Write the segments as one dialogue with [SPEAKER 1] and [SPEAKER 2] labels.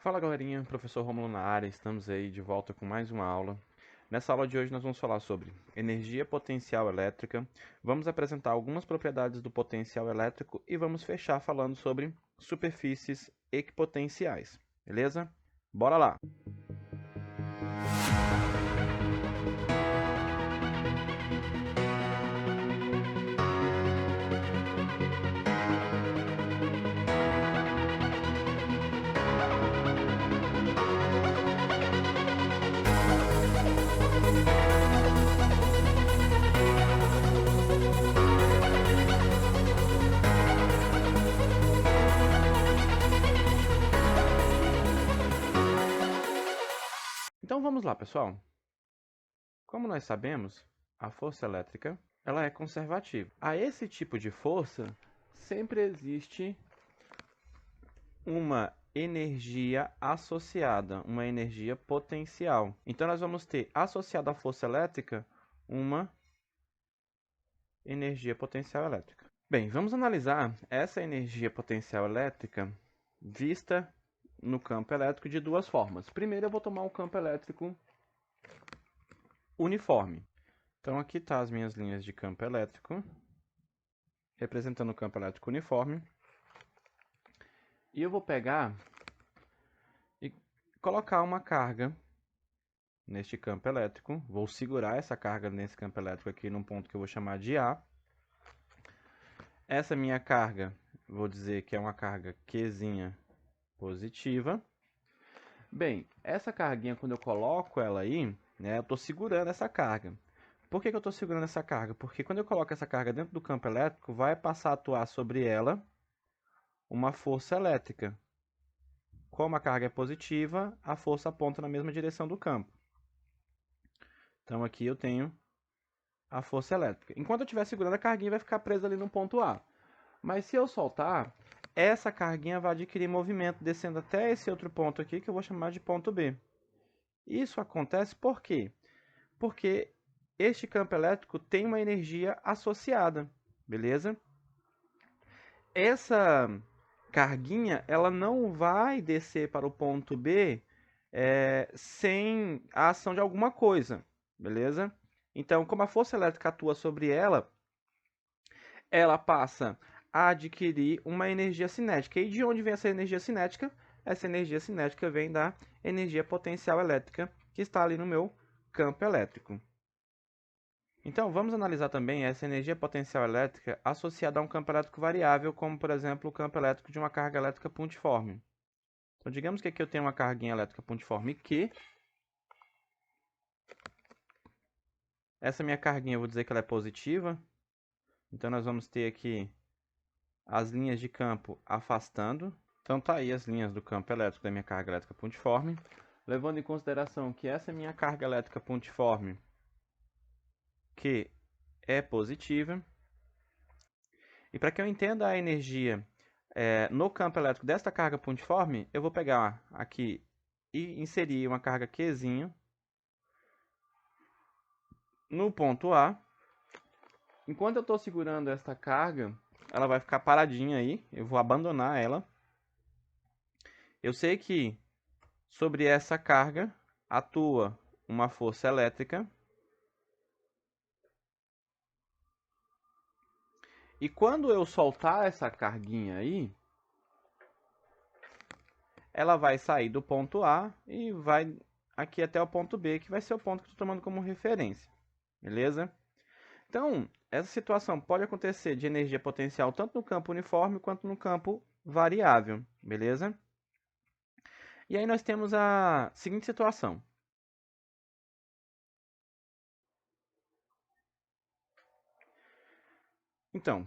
[SPEAKER 1] Fala galerinha, professor Rômulo na área, estamos aí de volta com mais uma aula. Nessa aula de hoje nós vamos falar sobre energia potencial elétrica, vamos apresentar algumas propriedades do potencial elétrico e vamos fechar falando sobre superfícies equipotenciais, beleza? Bora lá! Então vamos lá, pessoal. Como nós sabemos, a força elétrica ela é conservativa. A esse tipo de força sempre existe uma energia associada, uma energia potencial. Então nós vamos ter associada à força elétrica uma energia potencial elétrica. Bem, vamos analisar essa energia potencial elétrica vista no campo elétrico de duas formas. Primeiro eu vou tomar um campo elétrico uniforme. Então aqui tá as minhas linhas de campo elétrico, representando o campo elétrico uniforme. E eu vou pegar e colocar uma carga neste campo elétrico. Vou segurar essa carga nesse campo elétrico aqui num ponto que eu vou chamar de A. Essa minha carga, vou dizer que é uma carga Qzinha positiva. Bem, essa carguinha, quando eu coloco ela aí, né, eu estou segurando essa carga. Por que eu estou segurando essa carga? Porque quando eu coloco essa carga dentro do campo elétrico, vai passar a atuar sobre ela uma força elétrica. Como a carga é positiva, a força aponta na mesma direção do campo. Então aqui eu tenho a força elétrica. Enquanto eu estiver segurando, a carguinha vai ficar presa ali no ponto A. Mas se eu soltar, essa carguinha vai adquirir movimento descendo até esse outro ponto aqui, que eu vou chamar de ponto B. Isso acontece por quê? Porque este campo elétrico tem uma energia associada, beleza? Essa carguinha, ela não vai descer para o ponto B sem a ação de alguma coisa, beleza? Então, como a força elétrica atua sobre ela, ela passa a adquirir uma energia cinética. E de onde vem essa energia cinética? Essa energia cinética vem da energia potencial elétrica que está ali no meu campo elétrico. Então, vamos analisar também essa energia potencial elétrica associada a um campo elétrico variável, como, por exemplo, o campo elétrico de uma carga elétrica pontiforme. Então, digamos que aqui eu tenho uma carguinha elétrica pontiforme Q. Essa minha carguinha, eu vou dizer que ela é positiva. Então, nós vamos ter aqui as linhas de campo afastando. Então, tá aí as linhas do campo elétrico da minha carga elétrica pontiforme. Levando em consideração que essa minha carga elétrica pontiforme, que é positiva. E para que eu entenda a energia no campo elétrico desta carga pontiforme, eu vou pegar aqui e inserir uma carga Qzinho no ponto A. Enquanto eu estou segurando esta carga, ela vai ficar paradinha aí, eu vou abandonar ela. Eu sei que sobre essa carga atua uma força elétrica. E quando eu soltar essa carguinha aí, ela vai sair do ponto A e vai aqui até o ponto B, que vai ser o ponto que eu estou tomando como referência. Beleza? Então, essa situação pode acontecer de energia potencial tanto no campo uniforme quanto no campo variável. Beleza? E aí nós temos a seguinte situação. Então,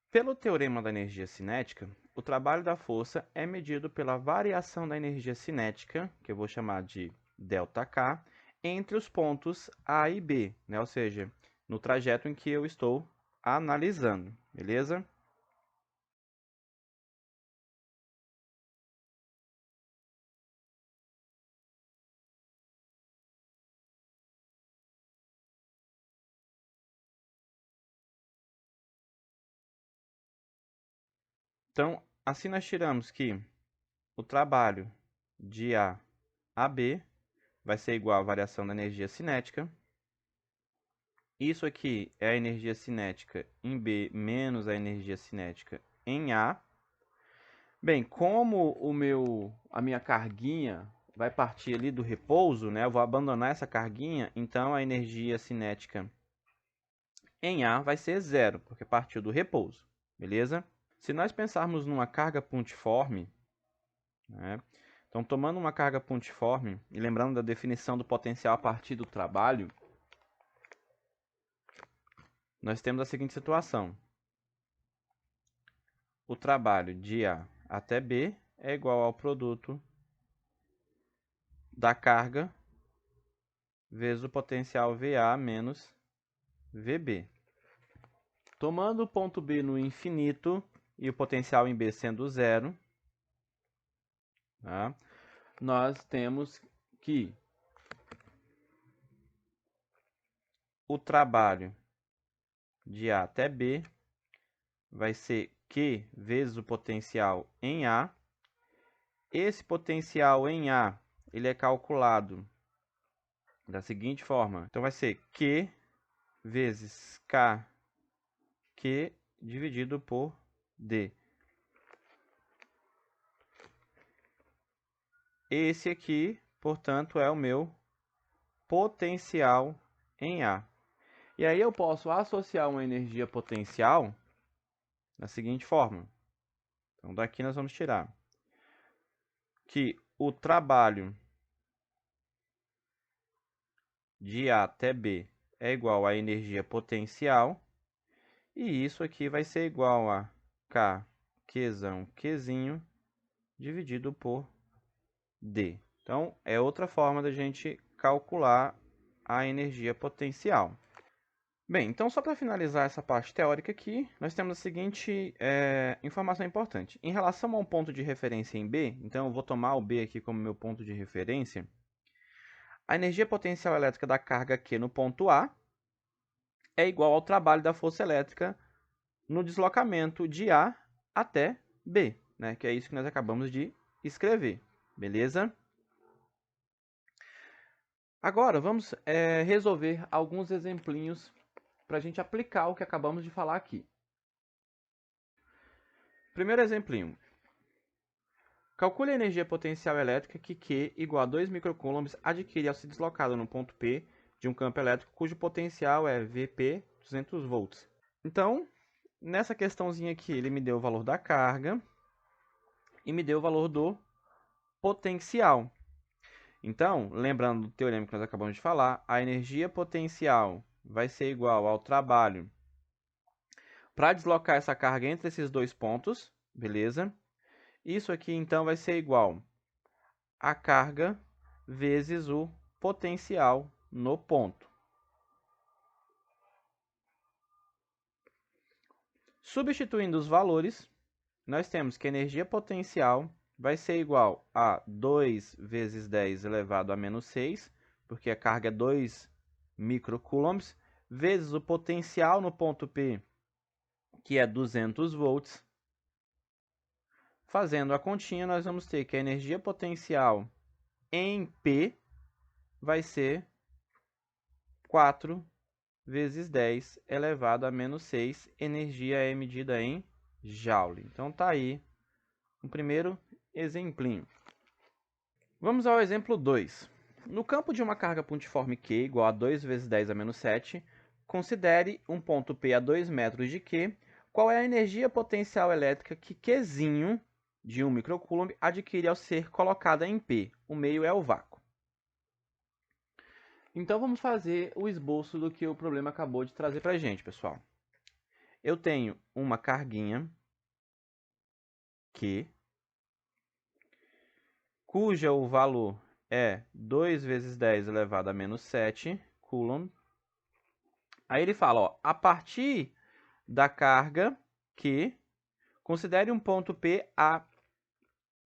[SPEAKER 1] pelo teorema da energia cinética, o trabalho da força é medido pela variação da energia cinética, que eu vou chamar de ΔK, entre os pontos A e B, né? Ou seja, no trajeto em que eu estou analisando, beleza? Então, assim nós tiramos que o trabalho de A a B vai ser igual à variação da energia cinética. Isso aqui é a energia cinética em B menos a energia cinética em A. Bem, como a minha carguinha vai partir ali do repouso, né? Eu vou abandonar essa carguinha, então a energia cinética em A vai ser zero, porque partiu do repouso, beleza? Se nós pensarmos numa carga pontiforme, né? Então, tomando uma carga pontiforme e lembrando da definição do potencial a partir do trabalho, nós temos a seguinte situação. O trabalho de A até B é igual ao produto da carga vezes o potencial VA menos VB. Tomando o ponto B no infinito e o potencial em B sendo zero, tá? Nós temos que o trabalho de A até B vai ser Q vezes o potencial em A. Esse potencial em A ele é calculado da seguinte forma. Então, vai ser Q vezes K Q dividido por D. Esse aqui, portanto, é o meu potencial em A. E aí eu posso associar uma energia potencial da seguinte forma. Então, daqui nós vamos tirar que o trabalho de A até B é igual à energia potencial. E isso aqui vai ser igual a K, Qzão, Qzinho, dividido por D. Então, é outra forma da gente calcular a energia potencial. Bem, então só para finalizar essa parte teórica aqui, nós temos a seguinte informação importante. Em relação a um ponto de referência em B, então eu vou tomar o B aqui como meu ponto de referência, a energia potencial elétrica da carga Q no ponto A é igual ao trabalho da força elétrica no deslocamento de A até B, né? Que é isso que nós acabamos de escrever, beleza? Agora, vamos resolver alguns exemplinhos para a gente aplicar o que acabamos de falar aqui. Primeiro exemplinho. Calcule a energia potencial elétrica que Q igual a 2 microcoulombs adquire ao se deslocar no ponto P de um campo elétrico cujo potencial é Vp 200 volts. Então, nessa questãozinha aqui, ele me deu o valor da carga e me deu o valor do potencial. Então, lembrando do teorema que nós acabamos de falar, a energia potencial vai ser igual ao trabalho para deslocar essa carga entre esses dois pontos, beleza? Isso aqui, então, vai ser igual a carga vezes o potencial no ponto. Substituindo os valores, nós temos que a energia potencial vai ser igual a 2 vezes 10 elevado a menos 6, porque a carga é 2 microcoulombs, vezes o potencial no ponto P, que é 200 volts. Fazendo a continha, nós vamos ter que a energia potencial em P vai ser 4 vezes 10 elevado a menos 6. Energia é medida em Joule. Então, tá aí um primeiro exemplinho. Vamos ao exemplo 2. No campo de uma carga pontiforme Q igual a 2 vezes 10 a menos 7, considere um ponto P a 2 metros de Q. Qual é a energia potencial elétrica que Qzinho de 1 microcoulomb adquire ao ser colocada em P? O meio é o vácuo. Então, vamos fazer o esboço do que o problema acabou de trazer para a gente, pessoal. Eu tenho uma carguinha Q, cuja o valor é 2 vezes 10 elevado a menos 7 coulomb. Aí ele fala, ó, a partir da carga Q, considere um ponto P a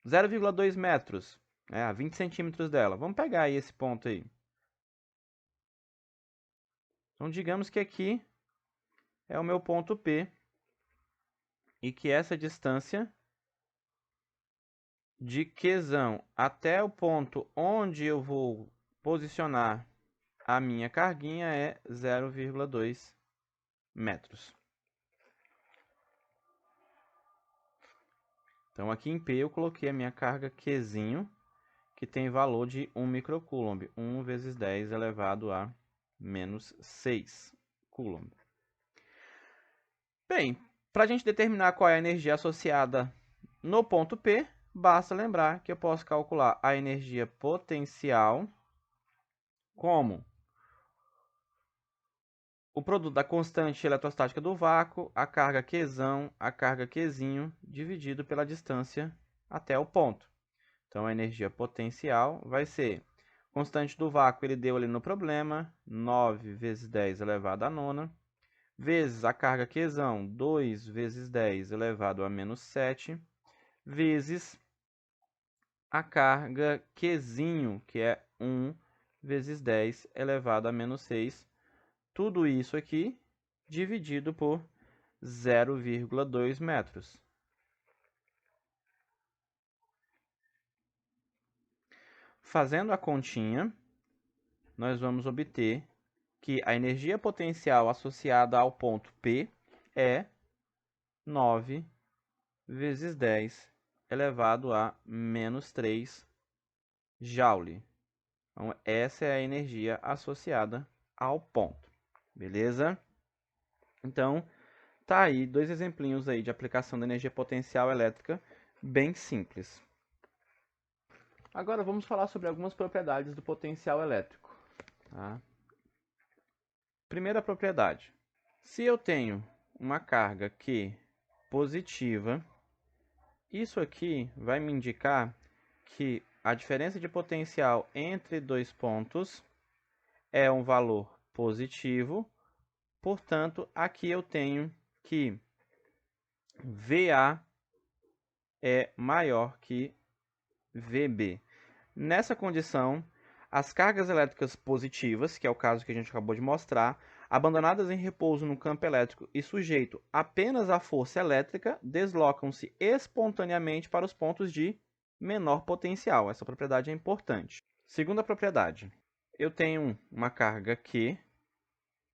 [SPEAKER 1] 0,2 metros, a 20 centímetros dela. Vamos pegar aí esse ponto aí. Então, digamos que aqui é o meu ponto P e que essa distância de Qzão até o ponto onde eu vou posicionar a minha carguinha é 0,2 metros. Então, aqui em P eu coloquei a minha carga Qzinho, que tem valor de 1 microcoulomb, 1 vezes 10 elevado a menos 6 coulomb. Bem, para a gente determinar qual é a energia associada no ponto P, basta lembrar que eu posso calcular a energia potencial como o produto da constante eletrostática do vácuo, a carga Qzão, a carga Qzinho, dividido pela distância até o ponto. Então, a energia potencial vai ser, constante do vácuo, ele deu ali no problema, 9 vezes 10 elevado a nona, vezes a carga Qzão, 2 vezes 10 elevado a menos 7, vezes a carga Qzinho, que é 1 vezes 10 elevado a menos 6. Tudo isso aqui dividido por 0,2 metros. Fazendo a continha, nós vamos obter que a energia potencial associada ao ponto P é 9 vezes 10 elevado a menos 3 joule. Então, essa é a energia associada ao ponto. Beleza? Então, tá aí dois exemplinhos aí de aplicação da energia potencial elétrica bem simples. Agora vamos falar sobre algumas propriedades do potencial elétrico. Tá? Primeira propriedade. Se eu tenho uma carga Q positiva, isso aqui vai me indicar que a diferença de potencial entre dois pontos é um valor positivo. Portanto, aqui eu tenho que VA é maior que VB. Nessa condição, as cargas elétricas positivas, que é o caso que a gente acabou de mostrar, abandonadas em repouso no campo elétrico e sujeito apenas à força elétrica, deslocam-se espontaneamente para os pontos de menor potencial. Essa propriedade é importante. Segunda propriedade, eu tenho uma carga Q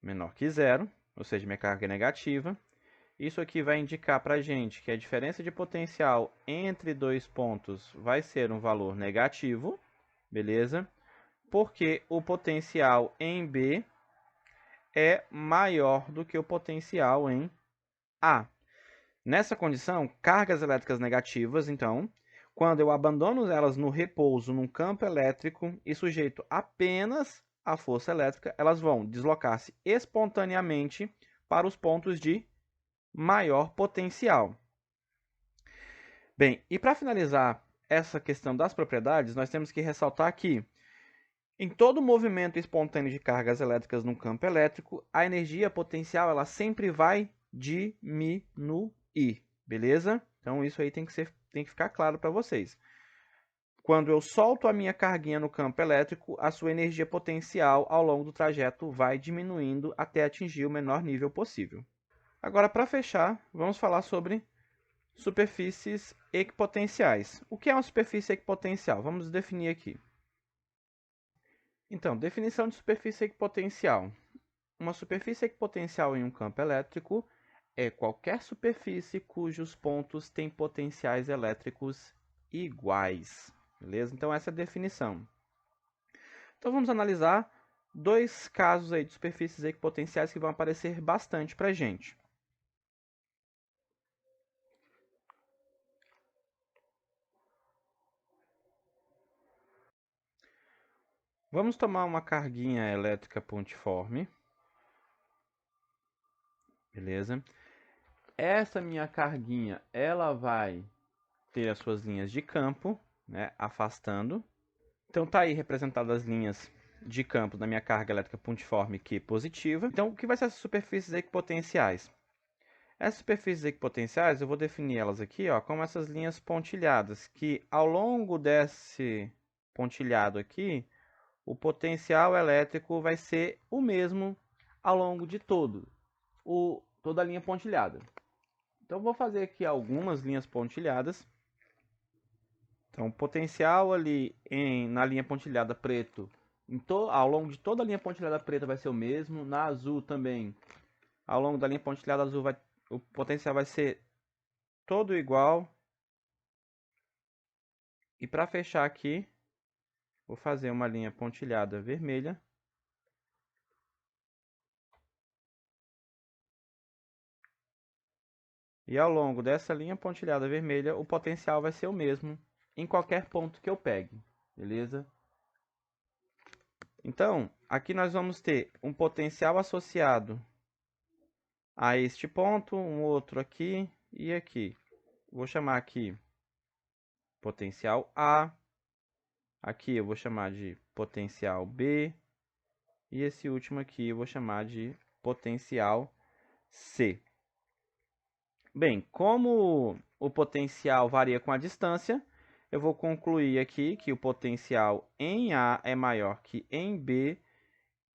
[SPEAKER 1] menor que zero, ou seja, minha carga é negativa. Isso aqui vai indicar para a gente que a diferença de potencial entre dois pontos vai ser um valor negativo, beleza? Porque o potencial em B é maior do que o potencial em A. Nessa condição, cargas elétricas negativas, então, quando eu abandono elas no repouso num campo elétrico e sujeito apenas à força elétrica, elas vão deslocar-se espontaneamente para os pontos de maior potencial. Bem, e para finalizar essa questão das propriedades, nós temos que ressaltar que em todo movimento espontâneo de cargas elétricas no campo elétrico, a energia potencial ela sempre vai diminuir, beleza? Então isso aí tem que ficar claro para vocês. Quando eu solto a minha carguinha no campo elétrico, a sua energia potencial ao longo do trajeto vai diminuindo até atingir o menor nível possível. Agora, para fechar, vamos falar sobre superfícies equipotenciais. O que é uma superfície equipotencial? Vamos definir aqui. Então, definição de superfície equipotencial. Uma superfície equipotencial em um campo elétrico é qualquer superfície cujos pontos têm potenciais elétricos iguais. Beleza? Então, essa é a definição. Então, vamos analisar dois casos aí de superfícies equipotenciais que vão aparecer bastante para a gente. Vamos tomar uma carguinha elétrica pontiforme. Beleza? Essa minha carguinha, ela vai ter as suas linhas de campo, né, afastando. Então, tá aí representadas as linhas de campo da minha carga elétrica pontiforme Q positiva. Então, o que vai ser essas superfícies equipotenciais? Essas superfícies equipotenciais, eu vou definir elas aqui, ó, como essas linhas pontilhadas, que ao longo desse pontilhado aqui, o potencial elétrico vai ser o mesmo ao longo de toda a linha pontilhada. Então, vou fazer aqui algumas linhas pontilhadas. Então, o potencial ali na linha pontilhada preto, ao longo de toda a linha pontilhada preta vai ser o mesmo. Na azul também, ao longo da linha pontilhada azul, o potencial vai ser todo igual. E para fechar aqui, vou fazer uma linha pontilhada vermelha. E ao longo dessa linha pontilhada vermelha, o potencial vai ser o mesmo em qualquer ponto que eu pegue, beleza? Então, aqui nós vamos ter um potencial associado a este ponto, um outro aqui e aqui. Vou chamar aqui potencial A. Aqui eu vou chamar de potencial B. E esse último aqui eu vou chamar de potencial C. Bem, como o potencial varia com a distância, eu vou concluir aqui que o potencial em A é maior que em B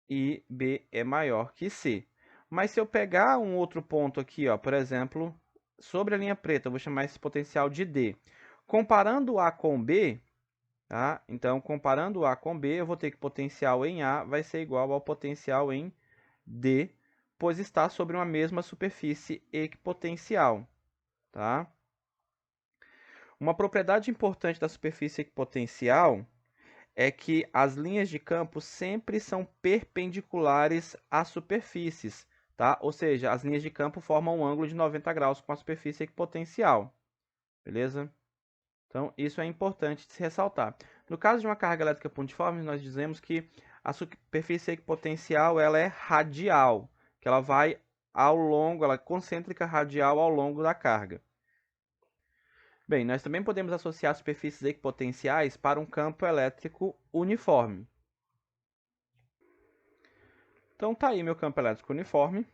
[SPEAKER 1] e B é maior que C. Mas se eu pegar um outro ponto aqui, ó, por exemplo, sobre a linha preta, eu vou chamar esse potencial de D. Comparando A com B, tá? Então, comparando A com B, eu vou ter que o potencial em A vai ser igual ao potencial em D, pois está sobre uma mesma superfície equipotencial, tá? Uma propriedade importante da superfície equipotencial é que as linhas de campo sempre são perpendiculares às superfícies, tá? Ou seja, as linhas de campo formam um ângulo de 90 graus com a superfície equipotencial, beleza? Então, isso é importante de se ressaltar. No caso de uma carga elétrica pontiforme, nós dizemos que a superfície equipotencial ela é radial, que ela vai ao longo, ela é concêntrica radial ao longo da carga. Bem, nós também podemos associar superfícies equipotenciais para um campo elétrico uniforme. Então tá aí meu campo elétrico uniforme.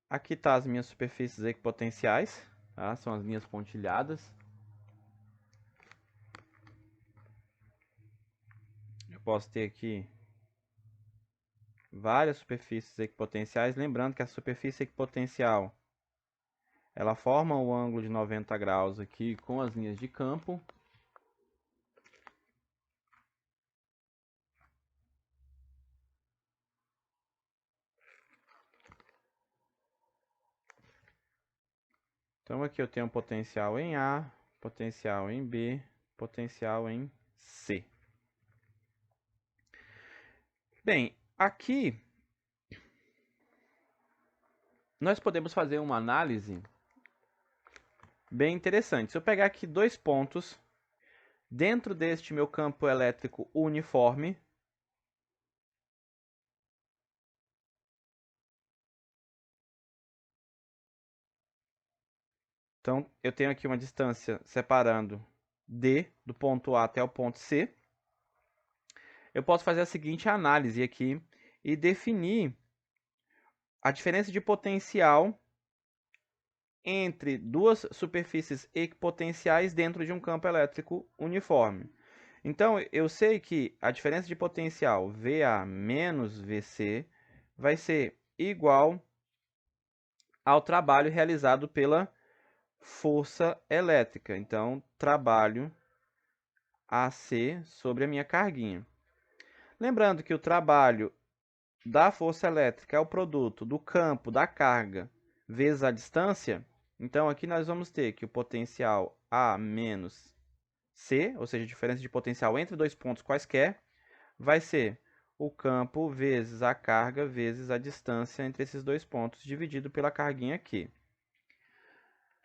[SPEAKER 1] Aqui tá as minhas superfícies equipotenciais, tá? São as linhas pontilhadas. Eu posso ter aqui várias superfícies equipotenciais, lembrando que a superfície equipotencial ela forma o ângulo de 90 graus aqui com as linhas de campo. Então aqui eu tenho um potencial em A, potencial em B, potencial em C. Bem, aqui nós podemos fazer uma análise bem interessante. Se eu pegar aqui dois pontos dentro deste meu campo elétrico uniforme, então eu tenho aqui uma distância separando D do ponto A até o ponto C. Eu posso fazer a seguinte análise aqui e definir a diferença de potencial entre duas superfícies equipotenciais dentro de um campo elétrico uniforme. Então, eu sei que a diferença de potencial VA menos VC vai ser igual ao trabalho realizado pela força elétrica. Então, trabalho AC sobre a minha carguinha. Lembrando que o trabalho da força elétrica é o produto do campo da carga vezes a distância. Então, aqui nós vamos ter que o potencial A menos C, ou seja, a diferença de potencial entre dois pontos quaisquer, vai ser o campo vezes a carga vezes a distância entre esses dois pontos, dividido pela carguinha aqui.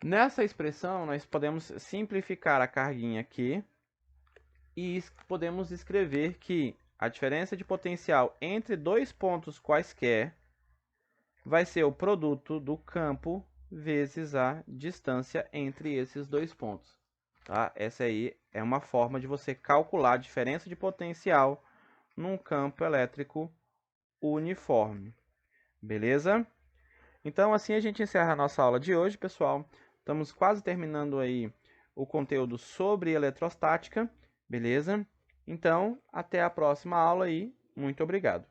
[SPEAKER 1] Nessa expressão, nós podemos simplificar a carguinha aqui e podemos escrever que a diferença de potencial entre dois pontos quaisquer vai ser o produto do campo vezes a distância entre esses dois pontos. Tá? Essa aí é uma forma de você calcular a diferença de potencial num campo elétrico uniforme. Beleza? Então, assim a gente encerra a nossa aula de hoje, pessoal. Estamos quase terminando aí o conteúdo sobre eletrostática, beleza? Então, até a próxima aula e muito obrigado.